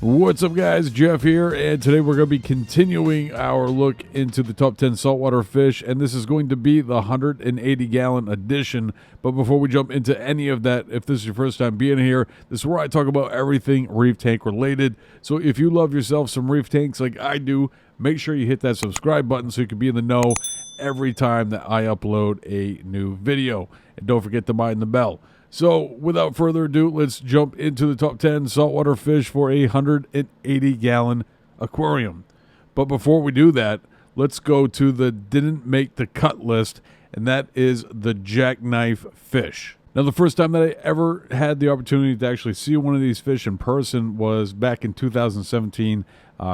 What's up, guys? Jeff here, and today we're going to be continuing our look into the top 10 saltwater fish, and this is going to be the 180-gallon edition. But before we jump into any of that, if this is your first time being here, this is where I talk about everything reef tank related. So if you love yourself some reef tanks like I do, make sure you hit that subscribe button so you can be in the know every time that I upload a new video. And don't forget to mind the bell. So, without further ado, let's jump into the top 10 saltwater fish for a 180-gallon aquarium. But before we do that, let's go to the didn't make the cut list, and that is the Jackknife Fish. Now, the first time that I ever had the opportunity to actually see one of these fish in person was back in 2017,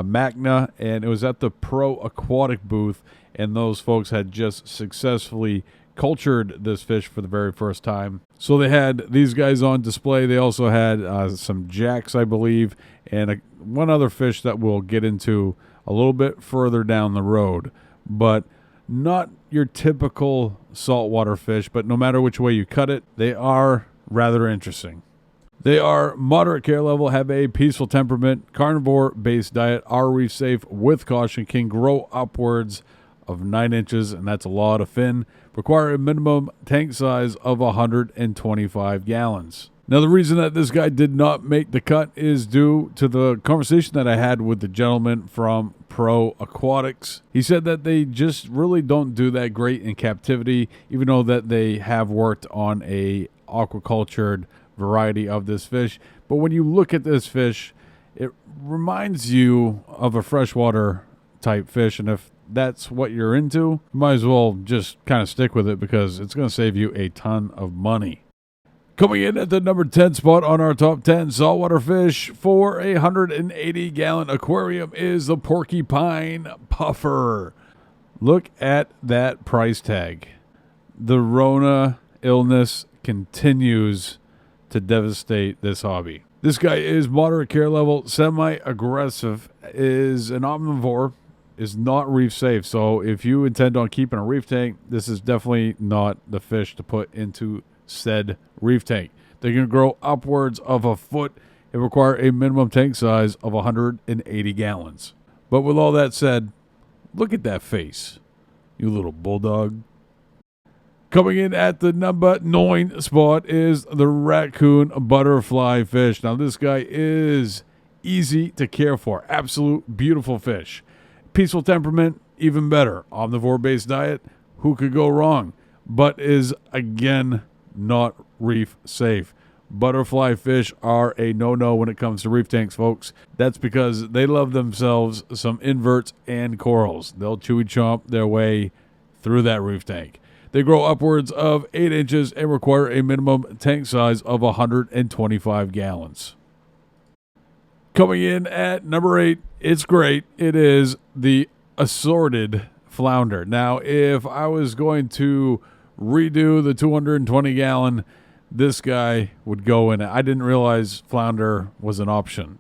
Magna, and it was at the Pro Aquatic booth, and those folks had just successfully cultured this fish for the very first time. So they had these guys on display. They also had some jacks, I believe, and one other fish that we'll get into a little bit further down the road. But not your typical saltwater fish, but no matter which way you cut it, they are rather interesting. They are moderate care level, have a peaceful temperament, carnivore-based diet, are reef safe with caution, can grow upwards of 9 inches, and that's a lot of fin. Require a minimum tank size of 125 gallons. Now, the reason that this guy did not make the cut is due to the conversation that I had with the gentleman from Pro Aquatics. He said that they just really don't do that great in captivity, even though that they have worked on a aquacultured variety of this fish. But when you look at this fish, it reminds you of a freshwater type fish, and if that's what you're into, you might as well just kind of stick with it because it's going to save you a ton of money. Coming in at the number 10 spot on our top 10 saltwater fish for a 180-gallon aquarium is the Porcupine Puffer. Look at that price tag. The Rona illness continues to devastate this hobby. This guy is moderate care level, semi-aggressive, is an omnivore, is not reef safe. So if you intend on keeping a reef tank, this is definitely not the fish to put into said reef tank. They can grow upwards of a foot and require a minimum tank size of 180 gallons. But with all that said, look at that face, you little bulldog. Coming in at the number 9 spot is the Raccoon butterfly fish. Now, this guy is easy to care for. Absolute beautiful fish. Peaceful temperament, even better. Omnivore-based diet, who could go wrong? But is, again, not reef safe. Butterfly fish are a no-no when it comes to reef tanks, folks. That's because they love themselves some inverts and corals. They'll chewy chomp their way through that reef tank. They grow upwards of 8 inches and require a minimum tank size of 125 gallons. Coming in at number 8, it's great. It is the Assorted Flounder. Now, if I was going to redo the 220-gallon, this guy would go in it. I didn't realize flounder was an option.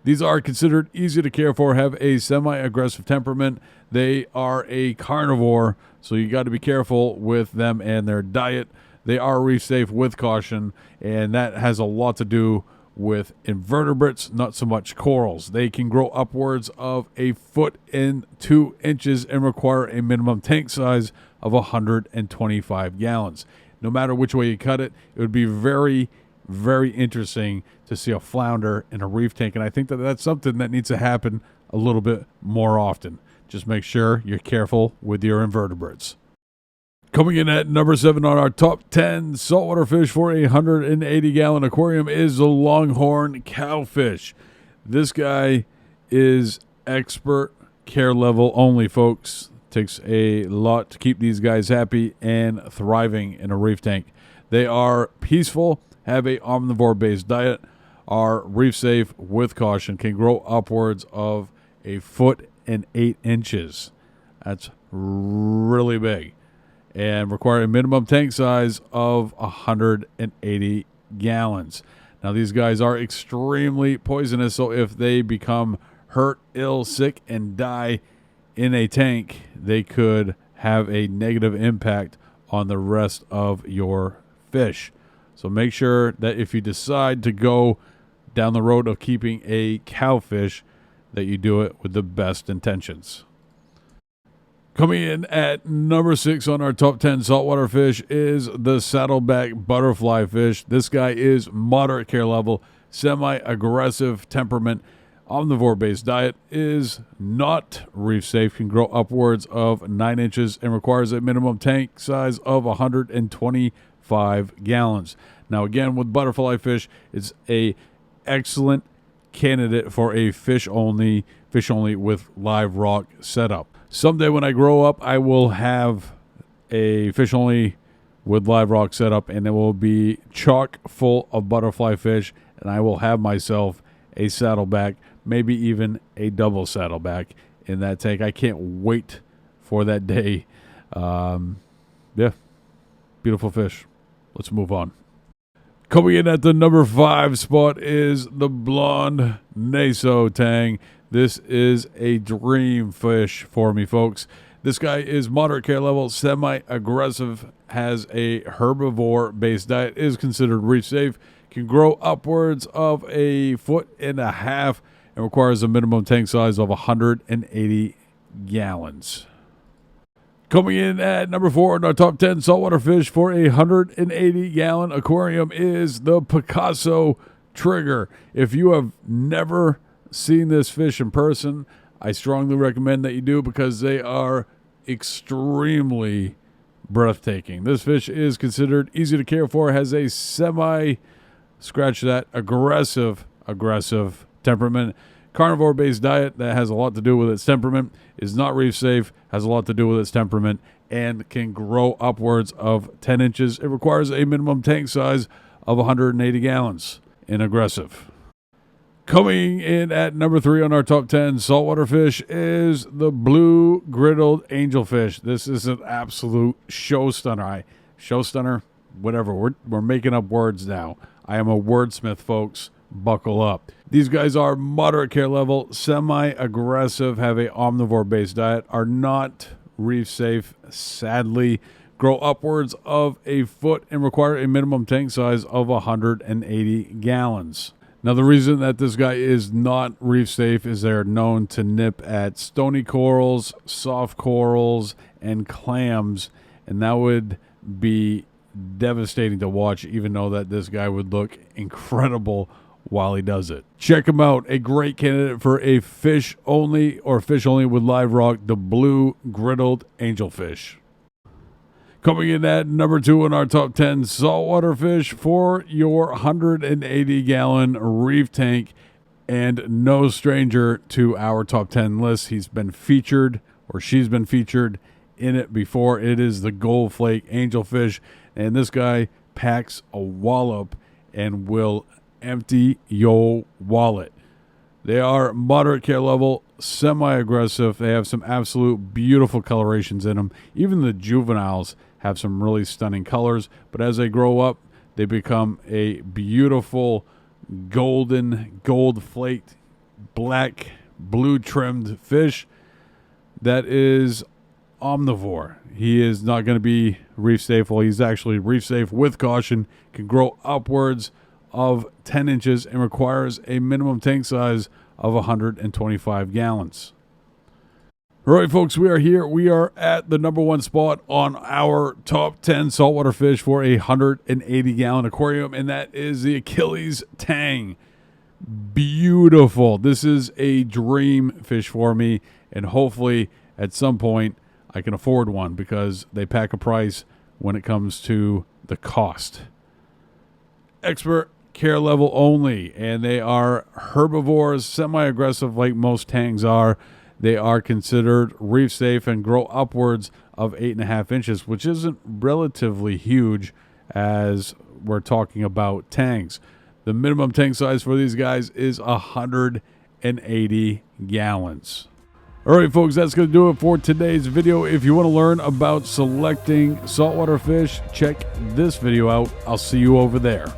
These are considered easy to care for, have a semi-aggressive temperament. They are a carnivore, so you got to be careful with them and their diet. They are reef safe with caution, and that has a lot to do with invertebrates, not so much corals. They can grow upwards of a foot and 2 inches and require a minimum tank size of 125 gallons. No matter which way you cut it, it would be very, very interesting to see a flounder in a reef tank, and I think that that's something that needs to happen a little bit more often. Just make sure you're careful with your invertebrates. Coming in at number 7 on our top 10 saltwater fish for a 180-gallon aquarium is the Longhorn Cowfish. This guy is expert care level only, folks. Takes a lot to keep these guys happy and thriving in a reef tank. They are peaceful, have a omnivore-based diet, are reef safe with caution, can grow upwards of a foot and 8 inches. That's really big. And require a minimum tank size of 180 gallons. Now, these guys are extremely poisonous, so if they become hurt, ill, sick, and die in a tank, they could have a negative impact on the rest of your fish. So make sure that if you decide to go down the road of keeping a cowfish that you do it with the best intentions. Coming in at number 6 on our top 10 saltwater fish is the Saddleback butterfly fish. This guy is moderate care level, semi-aggressive temperament, omnivore-based diet, is not reef safe, can grow upwards of 9 inches, and requires a minimum tank size of 125 gallons. Now again, with butterfly fish, it's a excellent candidate for a fish only with live rock setup. Someday when I grow up, I will have a fish only with live rock setup, and it will be chock full of butterfly fish, and I will have myself a saddleback, maybe even a double saddleback in that tank. I can't wait for that day. Yeah, beautiful fish. Let's move on. Coming in at the number 5 spot is the blonde Neso Tang. This is a dream fish for me, folks. This guy is moderate care level, semi-aggressive, has a herbivore-based diet, is considered reef safe, can grow upwards of 1.5 feet, and requires a minimum tank size of 180 gallons. Coming in at number 4 in our top 10 saltwater fish for a 180-gallon aquarium is the Picasso Trigger. If you have never seen this fish in person, I strongly recommend that you do, because they are extremely breathtaking. This fish is considered easy to care for, has a aggressive temperament, carnivore-based diet that has a lot to do with its temperament, is not reef safe, has a lot to do with its temperament, and can grow upwards of 10 inches. It requires a minimum tank size of 180 gallons in aggressive. Coming in at number 3 on our top 10 saltwater fish is the blue griddled angelfish. This is an absolute show stunner. Whatever. We're making up words now. I am a wordsmith, folks. Buckle up. These guys are moderate care level, semi-aggressive, have a omnivore-based diet, are not reef safe, sadly, grow upwards of 1 foot, and require a minimum tank size of 180 gallons. Now, the reason that this guy is not reef safe is they're known to nip at stony corals, soft corals, and clams, and that would be devastating to watch, even though that this guy would look incredible while he does it. Check him out. A great candidate for a fish only with live rock, the blue griddled angelfish. Coming in at number 2 in our top 10 saltwater fish for your 180-gallon reef tank, and no stranger to our top 10 list. He's been featured, or she's been featured in it before. It is the gold flake angelfish, and this guy packs a wallop and will empty your wallet. They are moderate care level, semi-aggressive. They have some absolute beautiful colorations in them. Even the juveniles have some really stunning colors, but as they grow up, they become a beautiful gold flaked, black, blue trimmed fish that is omnivore. He is not going to be reef safe. Well, he's actually reef safe with caution, can grow upwards of 10 inches, and requires a minimum tank size of 125 gallons. All right, folks, we are here. We are at the number 1 spot on our top 10 saltwater fish for a 180-gallon aquarium, and that is the Achilles Tang. Beautiful. This is a dream fish for me, and hopefully at some point I can afford one, because they pack a price when it comes to the cost. Expert care level only, and they are herbivores, semi-aggressive like most tangs are. They are considered reef safe and grow upwards of 8.5 inches, which isn't relatively huge as we're talking about tangs. The minimum tank size for these guys is 180 gallons. All right, folks, that's going to do it for today's video. If you want to learn about selecting saltwater fish, check this video out. I'll see you over there.